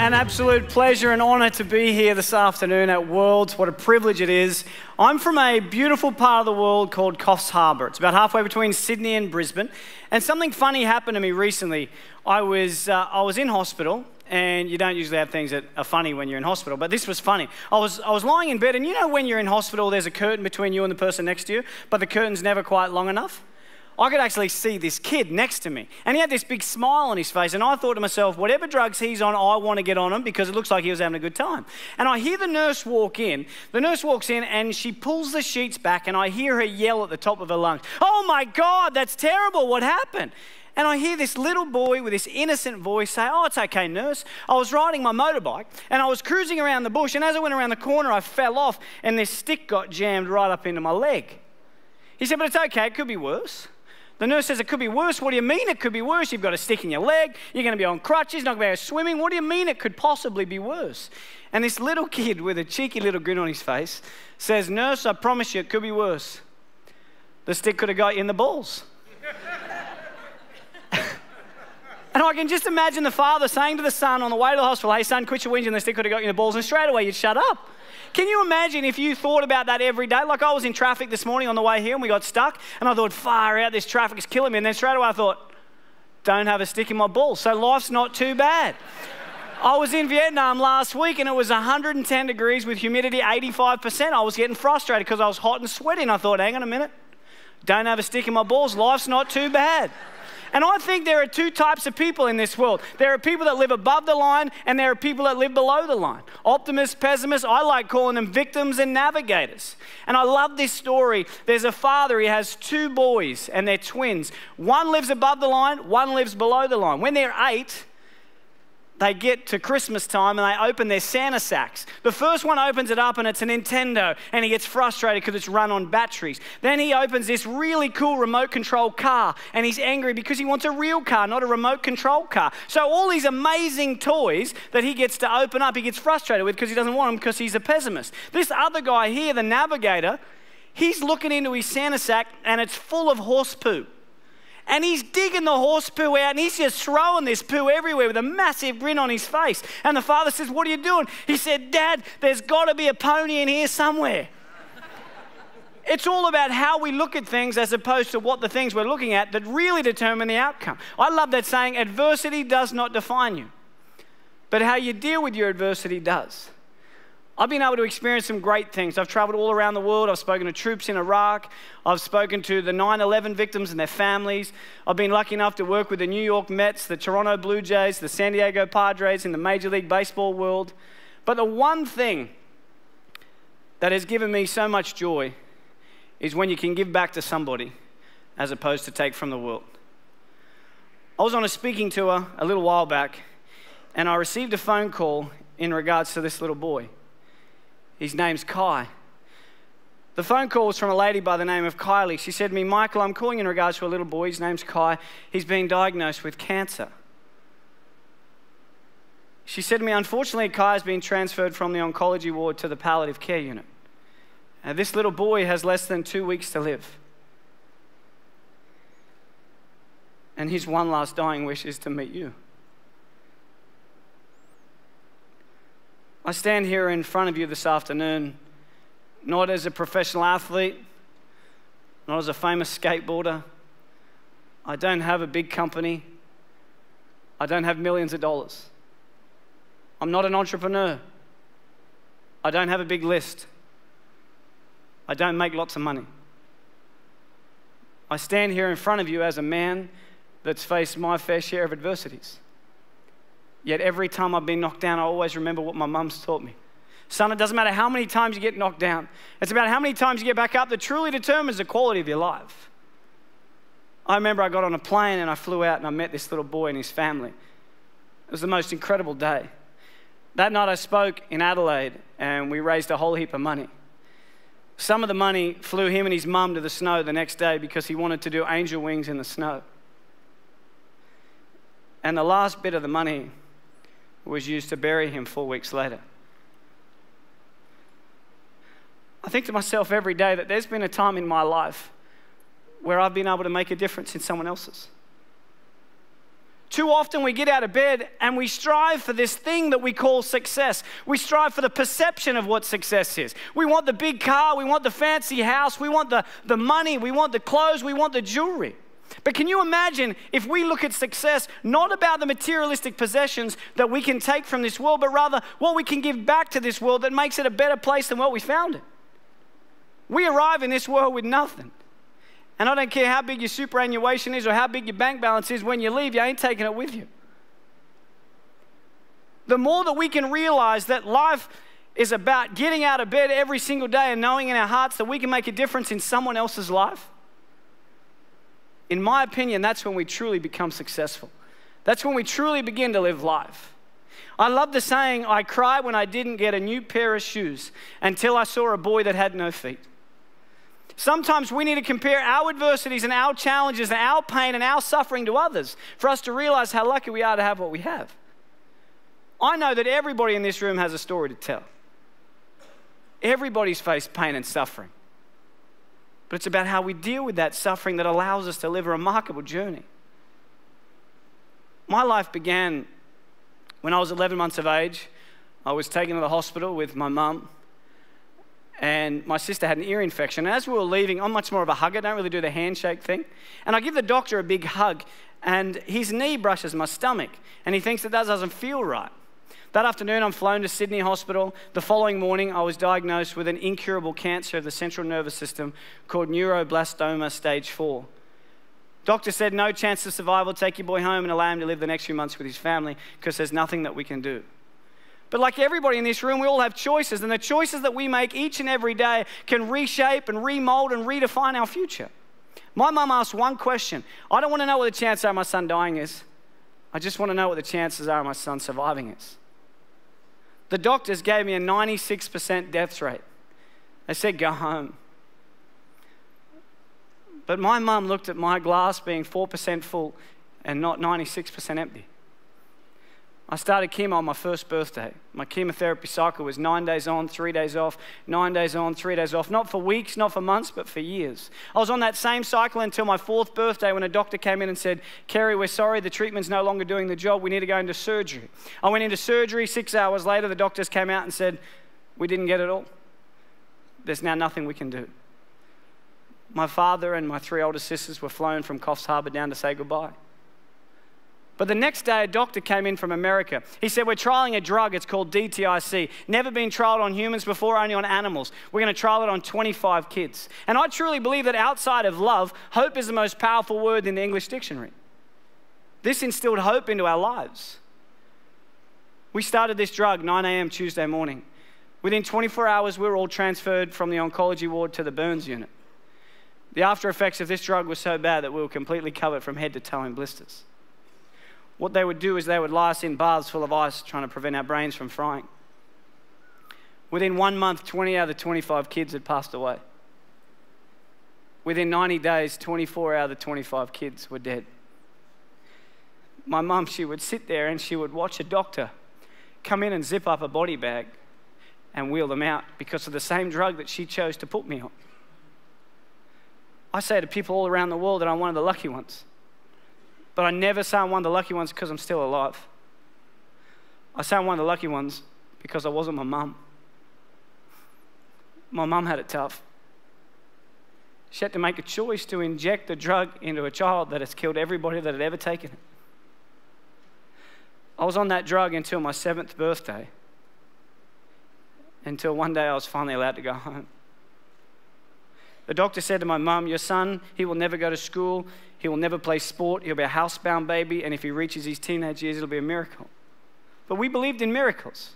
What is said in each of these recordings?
an absolute pleasure and honour to be here this afternoon at WORLDZ. What a privilege it is. I'm from a beautiful part of the world called Coffs Harbour. It's about halfway between Sydney and Brisbane. And something funny happened to me recently. I was in hospital, and you don't usually have things that are funny when you're in hospital, but this was funny. I was lying in bed, and you know when you're in hospital, there's a curtain between you and the person next to you, but the curtain's never quite long enough? I could actually see this kid next to me, and he had this big smile on his face, and I thought to myself, whatever drugs he's on, I want to get on him because it looks like he was having a good time. And I hear the nurse walk in. The nurse walks in, and she pulls the sheets back, and I hear her yell at the top of her lungs, "Oh my God, that's terrible, what happened?" And I hear this little boy with this innocent voice say, "Oh, it's okay, nurse. I was riding my motorbike, and I was cruising around the bush, and as I went around the corner, I fell off, and this stick got jammed right up into my leg." He said, "But it's okay, it could be worse." The nurse says, "It could be worse." "What do you mean it could be worse? You've got a stick in your leg, you're going to be on crutches, not going to be able to swimming. What do you mean it could possibly be worse?" And this little kid with a cheeky little grin on his face says, "Nurse, I promise you it could be worse. The stick could have got you in the balls." And I can just imagine the father saying to the son on the way to the hospital, "Hey son, quit your whinging, the stick could have got you in the balls," and straight away you'd shut up. Can you imagine if you thought about that every day? Like I was in traffic this morning on the way here and we got stuck and I thought, far out, this traffic is killing me. And then straight away I thought, don't have a stick in my balls. So life's not too bad. I was in Vietnam last week and it was 110 degrees with humidity 85%. I was getting frustrated because I was hot and sweaty and I thought, hang on a minute, don't have a stick in my balls. Life's not too bad. And I think there are two types of people in this world. There are people that live above the line and there are people that live below the line. Optimists, pessimists, I like calling them victims and navigators. And I love this story. There's a father, he has two boys and they're twins. One lives above the line, one lives below the line. When they're 8, they get to Christmas time and they open their Santa sacks. The first one opens it up and it's a Nintendo and he gets frustrated because it's run on batteries. Then he opens this really cool remote control car and he's angry because he wants a real car, not a remote control car. So all these amazing toys that he gets to open up, he gets frustrated with because he doesn't want them because he's a pessimist. This other guy here, the navigator, he's looking into his Santa sack and it's full of horse poo. And he's digging the horse poo out and he's just throwing this poo everywhere with a massive grin on his face. And the father says, "What are you doing?" He said, "Dad, there's got to be a pony in here somewhere." It's all about how we look at things as opposed to what the things we're looking at that really determine the outcome. I love that saying, adversity does not define you, but how you deal with your adversity does. I've been able to experience some great things. I've traveled all around the world. I've spoken to troops in Iraq. I've spoken to the 9/11 victims and their families. I've been lucky enough to work with the New York Mets, the Toronto Blue Jays, the San Diego Padres in the Major League Baseball world. But the one thing that has given me so much joy is when you can give back to somebody as opposed to take from the world. I was on a speaking tour a little while back and I received a phone call in regards to this little boy. His name's Kai. The phone call was from a lady by the name of Kylie. She said to me, "Michael, I'm calling in regards to a little boy. His name's Kai. He's been diagnosed with cancer." She said to me, "Unfortunately, Kai has been transferred from the oncology ward to the palliative care unit. This little boy has less than 2 weeks to live. And his one last dying wish is to meet you." I stand here in front of you this afternoon, not as a professional athlete, not as a famous skateboarder. I don't have a big company. I don't have millions of dollars. I'm not an entrepreneur. I don't have a big list. I don't make lots of money. I stand here in front of you as a man that's faced my fair share of adversities. Yet every time I've been knocked down, I always remember what my mum's taught me. Son, it doesn't matter how many times you get knocked down. It's about how many times you get back up that truly determines the quality of your life. I remember I got on a plane and I flew out and I met this little boy and his family. It was the most incredible day. That night I spoke in Adelaide and we raised a whole heap of money. Some of the money flew him and his mum to the snow the next day because he wanted to do angel wings in the snow. And the last bit of the money was used to bury him 4 weeks later. I think to myself every day that there's been a time in my life where I've been able to make a difference in someone else's. Too often we get out of bed and we strive for this thing that we call success. We strive for the perception of what success is. We want the big car, we want the fancy house, we want the money, we want the clothes, we want the jewelry. But can you imagine if we look at success not about the materialistic possessions that we can take from this world, but rather what we can give back to this world that makes it a better place than what we found it? We arrive in this world with nothing. And I don't care how big your superannuation is or how big your bank balance is, when you leave, you ain't taking it with you. The more that we can realize that life is about getting out of bed every single day and knowing in our hearts that we can make a difference in someone else's life, in my opinion, that's when we truly become successful. That's when we truly begin to live life. I love the saying, I cried when I didn't get a new pair of shoes until I saw a boy that had no feet. Sometimes we need to compare our adversities and our challenges and our pain and our suffering to others for us to realize how lucky we are to have what we have. I know that everybody in this room has a story to tell. Everybody's faced pain and suffering. But it's about how we deal with that suffering that allows us to live a remarkable journey. My life began when I was 11 months of age. I was taken to the hospital with my mum. And my sister had an ear infection. And as we were leaving, I'm much more of a hugger, don't really do the handshake thing. And I give the doctor a big hug, and his knee brushes my stomach, and he thinks that doesn't feel right. That afternoon, I'm flown to Sydney Hospital. The following morning, I was diagnosed with an incurable cancer of the central nervous system called neuroblastoma stage 4. Doctor said, no chance of survival, take your boy home and allow him to live the next few months with his family because there's nothing that we can do. But like everybody in this room, we all have choices, and the choices that we make each and every day can reshape and remold and redefine our future. My mum asked one question. I don't want to know what the chances are of my son dying is. I just want to know what the chances are of my son surviving is. The doctors gave me a 96% death rate. They said, go home. But my mum looked at my glass being 4% full and not 96% empty. I started chemo on my first birthday. My chemotherapy cycle was 9 days on, 3 days off, 9 days on, 3 days off. Not for weeks, not for months, but for years. I was on that same cycle until my 4th birthday when a doctor came in and said, Kerry, we're sorry, the treatment's no longer doing the job. We need to go into surgery. I went into surgery. 6 hours later, the doctors came out and said, we didn't get it all. There's now nothing we can do. My father and my 3 older sisters were flown from Coffs Harbour down to say goodbye. But the next day, a doctor came in from America. He said, we're trialing a drug. It's called DTIC. Never been trialed on humans before, only on animals. We're going to trial it on 25 kids. And I truly believe that outside of love, hope is the most powerful word in the English dictionary. This instilled hope into our lives. We started this drug 9 a.m. Tuesday morning. Within 24 hours, we were all transferred from the oncology ward to the burns unit. The after effects of this drug were so bad that we were completely covered from head to toe in blisters. What they would do is they would lie us in baths full of ice, trying to prevent our brains from frying. Within 1 month, 20 out of the 25 kids had passed away. Within 90 days, 24 out of the 25 kids were dead. My mum, she would sit there and she would watch a doctor come in and zip up a body bag and wheel them out because of the same drug that she chose to put me on. I say to people all around the world that I'm one of the lucky ones. But I never say I'm one of the lucky ones because I'm still alive. I say I'm one of the lucky ones because I wasn't my mum. My mum had it tough. She had to make a choice to inject the drug into a child that has killed everybody that had ever taken it. I was on that drug until my 7th birthday. Until one day I was finally allowed to go home. The doctor said to my mum, your son, he will never go to school, he will never play sport, he'll be a housebound baby, and if he reaches his teenage years, it'll be a miracle. But we believed in miracles.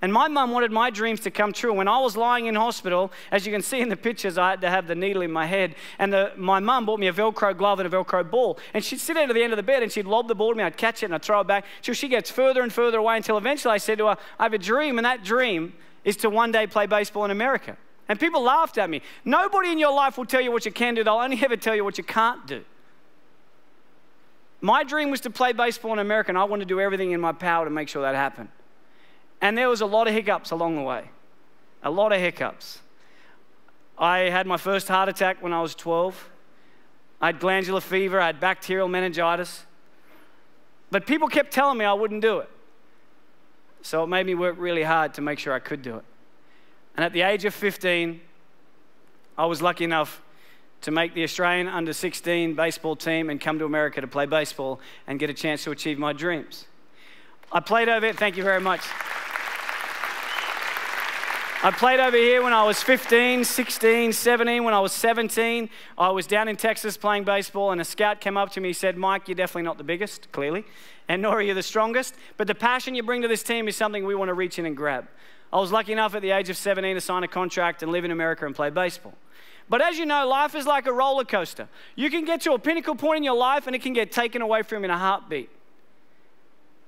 And my mum wanted my dreams to come true. When I was lying in hospital, as you can see in the pictures, I had to have the needle in my head. And my mum bought me a Velcro glove and a Velcro ball. And she'd sit at the end of the bed and she'd lob the ball to me. I'd catch it and I'd throw it back. Till she gets further and further away until eventually I said to her, I have a dream, and that dream is to one day play baseball in America. And people laughed at me. Nobody in your life will tell you what you can do. They'll only ever tell you what you can't do. My dream was to play baseball in America, and I wanted to do everything in my power to make sure that happened. And there was a lot of hiccups along the way. A lot of hiccups. I had my first heart attack when I was 12. I had glandular fever. I had bacterial meningitis. But people kept telling me I wouldn't do it. So it made me work really hard to make sure I could do it. And at the age of 15, I was lucky enough to make the Australian under-16 baseball team and come to America to play baseball and get a chance to achieve my dreams. I played over, thank you very much. I played over here when I was 15, 16, 17. When I was 17, I was down in Texas playing baseball, and a scout came up to me and said, Mike, you're definitely not the biggest, clearly, and nor are you the strongest, but the passion you bring to this team is something we want to reach in and grab. I was lucky enough at the age of 17 to sign a contract and live in America and play baseball. But as you know, life is like a roller coaster. You can get to a pinnacle point in your life and it can get taken away from you in a heartbeat.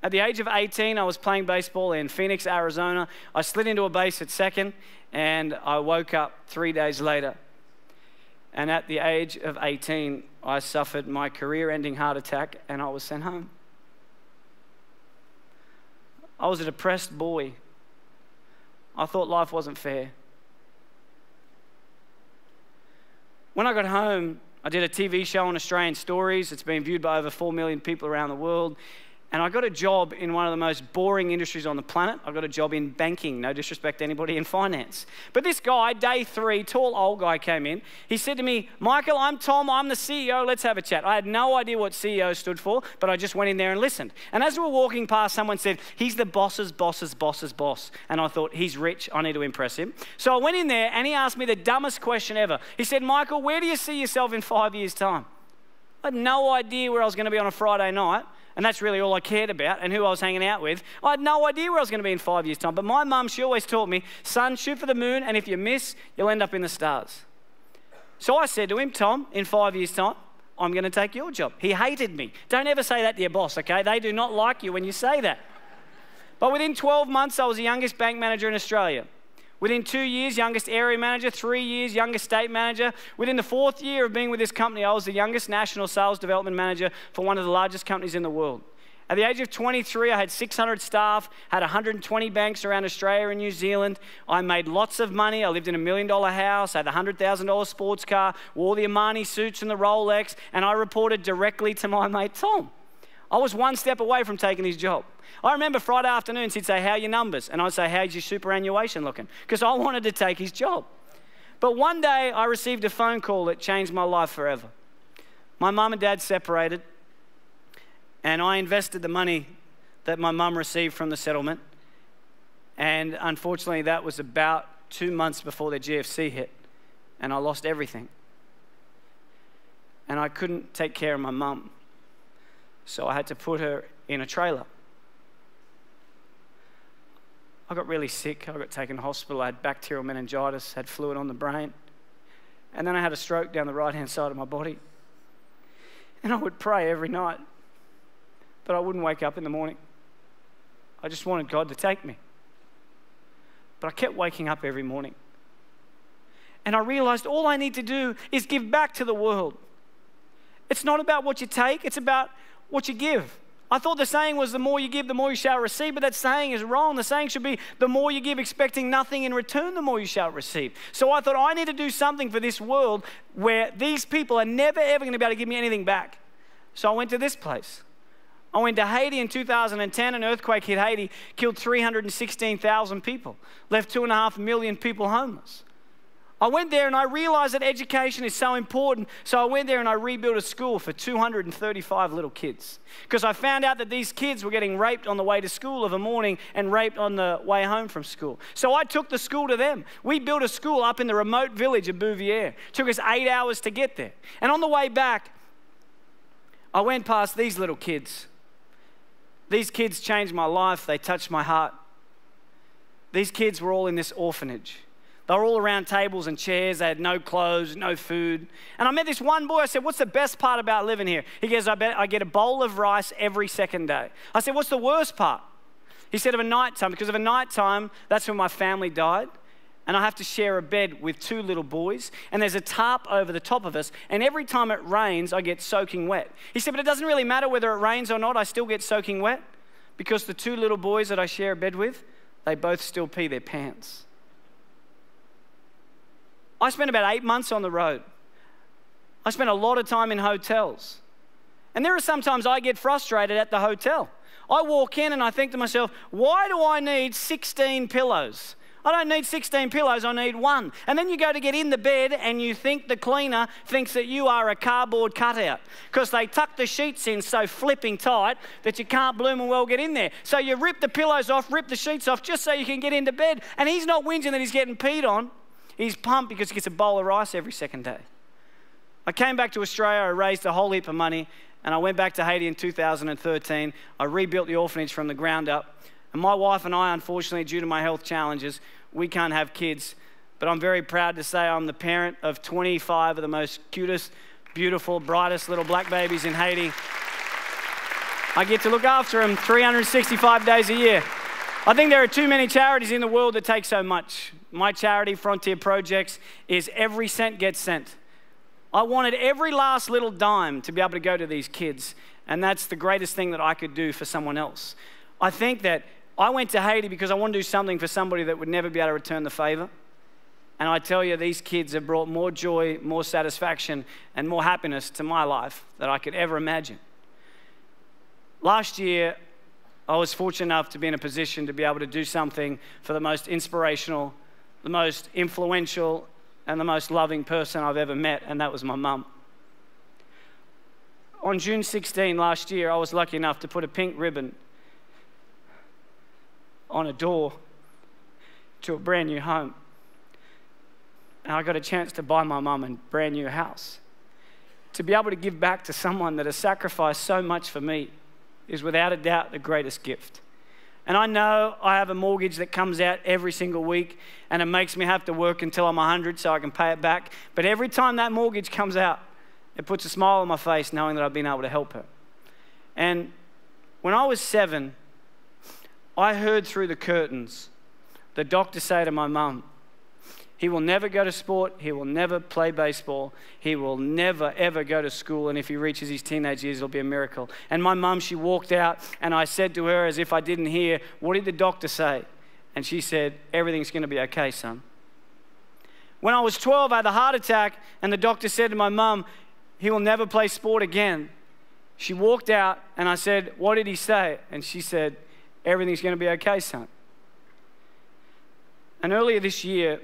At the age of 18, I was playing baseball in Phoenix, Arizona. I slid into a base at second, and I woke up 3 days later. And at the age of 18, I suffered my career-ending heart attack, and I was sent home. I was a depressed boy. I thought life wasn't fair. When I got home, I did a TV show on Australian Stories. It's been viewed by over 4 million people around the world. And I got a job in one of the most boring industries on the planet. I got a job in banking, no disrespect to anybody in finance. But this guy, day 3, tall old guy came in. He said to me, Michael, I'm Tom, I'm the CEO, let's have a chat. I had no idea what CEO stood for, but I just went in there and listened. And as we were walking past, someone said, he's the boss's boss's boss's boss. And I thought, he's rich, I need to impress him. So I went in there and he asked me the dumbest question ever. He said, Michael, where do you see yourself in 5 years' time? I had no idea where I was going to be on a Friday night. And that's really all I cared about and who I was hanging out with. I had no idea where I was going to be in 5 years' time. But my mum, she always taught me, son, shoot for the moon, and if you miss, you'll end up in the stars. So I said to him, Tom, in 5 years' time, I'm going to take your job. He hated me. Don't ever say that to your boss, okay? They do not like you when you say that. But within 12 months, I was the youngest bank manager in Australia. Within 2 years, youngest area manager. 3 years, youngest state manager. Within the 4th year of being with this company, I was the youngest national sales development manager for one of the largest companies in the world. At the age of 23, I had 600 staff, had 120 banks around Australia and New Zealand. I made lots of money. I lived in $1 million house, had a $100,000 sports car, wore the Armani suits and the Rolex, and I reported directly to my mate Tom. I was one step away from taking his job. I remember Friday afternoons, he'd say, how are your numbers? And I'd say, how's your superannuation looking? Because I wanted to take his job. But one day, I received a phone call that changed my life forever. My mum and dad separated, and I invested the money that my mum received from the settlement. And unfortunately, that was about 2 months before the GFC hit, and I lost everything. And I couldn't take care of my mum, so I had to put her in a trailer. I got really sick. I got taken to hospital. I had bacterial meningitis, had fluid on the brain. And then I had a stroke down the right-hand side of my body. And I would pray every night, but I wouldn't wake up in the morning. I just wanted God to take me. But I kept waking up every morning. And I realized all I need to do is give back to the world. It's not about what you take, it's about what you give. I thought the saying was the more you give, the more you shall receive, but that saying is wrong. The saying should be the more you give expecting nothing in return, the more you shall receive. So I thought I need to do something for this world where these people are never ever going to be able to give me anything back. So I went to this place. I went to Haiti in 2010, an earthquake hit Haiti, killed 316,000 people, left 2.5 million people homeless. I went there and I realized that education is so important, so I went there and I rebuilt a school for 235 little kids. Because I found out that these kids were getting raped on the way to school of a morning and raped on the way home from school. So I took the school to them. We built a school up in the remote village of Bouvier. It took us 8 hours to get there. And on the way back, I went past these little kids. These kids changed my life. They touched my heart. These kids were all in this orphanage. They were all around tables and chairs. They had no clothes, no food. And I met this one boy. I said, what's the best part about living here? He goes, I get a bowl of rice every second day. I said, what's the worst part? He said, of a nighttime. Because of a nighttime, that's when my family died. And I have to share a bed with 2 little boys. And there's a tarp over the top of us. And every time it rains, I get soaking wet. He said, but it doesn't really matter whether it rains or not. I still get soaking wet. Because the 2 little boys that I share a bed with, they both still pee their pants. I spent about 8 months on the road. I spent a lot of time in hotels. And there are sometimes I get frustrated at the hotel. I walk in and I think to myself, why do I need 16 pillows? I don't need 16 pillows, I need one. And then you go to get in the bed and you think the cleaner thinks that you are a cardboard cutout because they tuck the sheets in so flipping tight that you can't bloom and well get in there. So you rip the pillows off, rip the sheets off just so you can get into bed. And he's not whinging that he's getting peed on. He's pumped because he gets a bowl of rice every second day. I came back to Australia, I raised a whole heap of money, and I went back to Haiti in 2013. I rebuilt the orphanage from the ground up. And my wife and I, unfortunately, due to my health challenges, we can't have kids. But I'm very proud to say I'm the parent of 25 of the most cutest, beautiful, brightest little black babies in Haiti. I get to look after them 365 days a year. I think there are too many charities in the world that take so much. My charity, Frontier Projects, is every cent gets sent. I wanted every last little dime to be able to go to these kids, and that's the greatest thing that I could do for someone else. I think that I went to Haiti because I wanted to do something for somebody that would never be able to return the favor. And I tell you, these kids have brought more joy, more satisfaction, and more happiness to my life than I could ever imagine. Last year, I was fortunate enough to be in a position to be able to do something for the most inspirational, the most influential, and the most loving person I've ever met, and that was my mum. On June 16 last year, I was lucky enough to put a pink ribbon on a door to a brand new home. And I got a chance to buy my mum a brand new house. To be able to give back to someone that has sacrificed so much for me is without a doubt the greatest gift. And I know I have a mortgage that comes out every single week and it makes me have to work until I'm 100 so I can pay it back. But every time that mortgage comes out, it puts a smile on my face knowing that I've been able to help her. And when I was 7, I heard through the curtains the doctor say to my mum, he will never go to sport, he will never play baseball, he will never ever go to school, and if he reaches his teenage years, it'll be a miracle. And my mum, she walked out, and I said to her as if I didn't hear, what did the doctor say? And she said, everything's going to be okay, son. When I was 12, I had a heart attack, and the doctor said to my mum, he will never play sport again. She walked out, and I said, what did he say? And she said, everything's going to be okay, son. And earlier this year,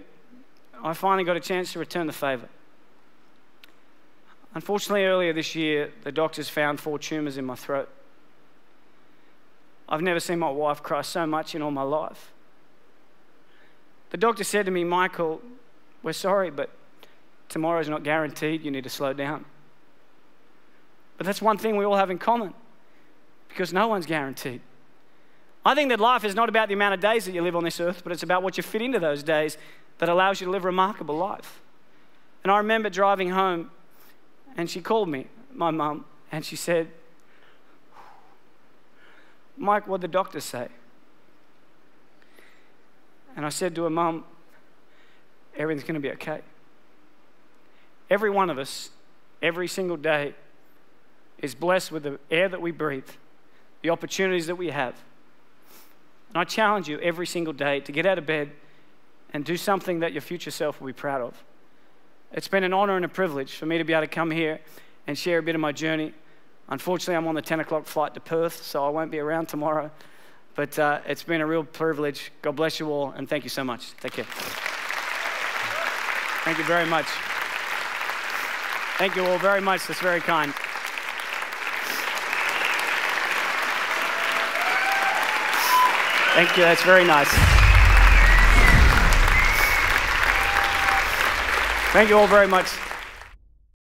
I finally got a chance to return the favor. Unfortunately, earlier this year, the doctors found 4 tumors in my throat. I've never seen my wife cry so much in all my life. The doctor said to me, Michael, we're sorry, but tomorrow's not guaranteed. You need to slow down. But that's one thing we all have in common, because no one's guaranteed. I think that life is not about the amount of days that you live on this earth, but it's about what you fit into those days that allows you to live a remarkable life. And I remember driving home, and she called me, my mum, and she said, Mike, what'd the doctor say? And I said to her, Mum, everything's going to be okay. Every one of us, every single day, is blessed with the air that we breathe, the opportunities that we have. And I challenge you every single day to get out of bed and do something that your future self will be proud of. It's been an honor and a privilege for me to be able to come here and share a bit of my journey. Unfortunately, I'm on the 10 o'clock flight to Perth, so I won't be around tomorrow. But it's been a real privilege. God bless you all, and thank you so much. Take care. Thank you very much. Thank you all very much. That's very kind. Thank you. That's very nice. Thank you all very much.